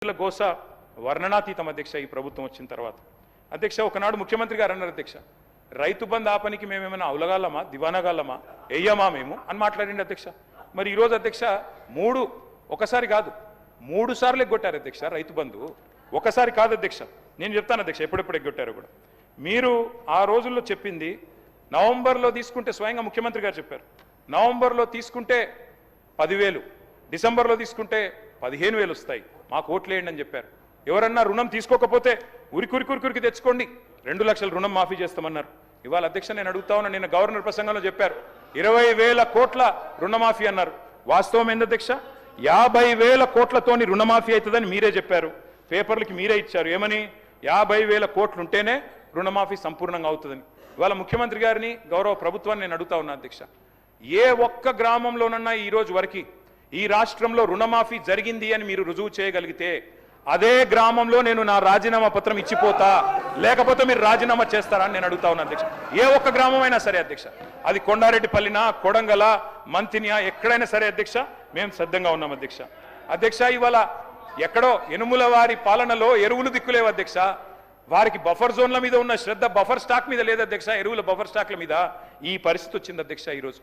గోస వర్ణనాతీతం అధ్యక్ష ఈ ప్రభుత్వం వచ్చిన తర్వాత. అధ్యక్ష ఒకనాడు ముఖ్యమంత్రి గారు అన్నారు అధ్యక్ష, రైతు బంధు ఆపనికి మేమేమైనా అవలగాలమా దివానగాలమా వెయ్యమా మేము అని మాట్లాడింది అధ్యక్ష. మరి ఈరోజు అధ్యక్ష ఒకసారి కాదు 3 సార్లు ఎగ్గొట్టారు అధ్యక్ష రైతు బంధు. ఒకసారి కాదు అధ్యక్ష, నేను చెప్తాను అధ్యక్ష ఎప్పుడెప్పుడు ఎగ్గొట్టారో కూడా. మీరు ఆ రోజుల్లో చెప్పింది నవంబర్లో తీసుకుంటే స్వయంగా ముఖ్యమంత్రి గారు చెప్పారు, నవంబర్లో తీసుకుంటే 10,000, డిసెంబర్లో తీసుకుంటే 15,000 వస్తాయి, మాకు ఓట్లేయండి అని చెప్పారు. ఎవరన్నా రుణం తీసుకోకపోతే ఉరికి తెచ్చుకోండి 2 లక్షల రుణం మాఫీ చేస్తామన్నారు. ఇవాళ అధ్యక్ష నేను అడుగుతా ఉన్నా, నిన్న గవర్నర్ ప్రసంగంలో చెప్పారు 20,000 కోట్ల రుణమాఫీ అన్నారు. వాస్తవం ఏంది అధ్యక్ష? 50,000 కోట్లతోని రుణమాఫీ అవుతుందని మీరే చెప్పారు, పేపర్లకి మీరే ఇచ్చారు. ఏమని? 50,000 కోట్లు ఉంటేనే రుణమాఫీ సంపూర్ణంగా అవుతుందని. ఇవాళ ముఖ్యమంత్రి గారిని గౌరవ ప్రభుత్వాన్ని నేను అడుగుతా ఉన్నా అధ్యక్ష, ఏ ఒక్క గ్రామంలోనన్నా ఈ రోజు వరకు ఈ రాష్ట్రంలో రుణమాఫీ జరిగింది అని మీరు రుజువు చేయగలిగితే అదే గ్రామంలో నేను నా రాజీనామా పత్రం ఇచ్చిపోతా, లేకపోతే మీరు రాజీనామా చేస్తారా అని నేను అడుగుతా ఉన్నా అధ్యక్ష. ఏ ఒక్క గ్రామం అయినా సరే అధ్యక్ష, అది కొండారెడ్డిపల్లినా కొడంగల మంతినియా ఎక్కడైనా సరే అధ్యక్ష, మేము సిద్ధంగా ఉన్నాం అధ్యక్ష. అధ్యక్ష ఇవాళ ఎక్కడో యనుముల వారి పాలనలో ఎరువులు దిక్కులేవు అధ్యక్ష, వారికి బఫర్ జోన్ల మీద ఉన్న శ్రద్ధ బఫర్ స్టాక్ మీద లేదు అధ్యక్ష, ఎరువుల బఫర్ స్టాక్ల మీద ఈ పరిస్థితి వచ్చింది అధ్యక్ష ఈరోజు.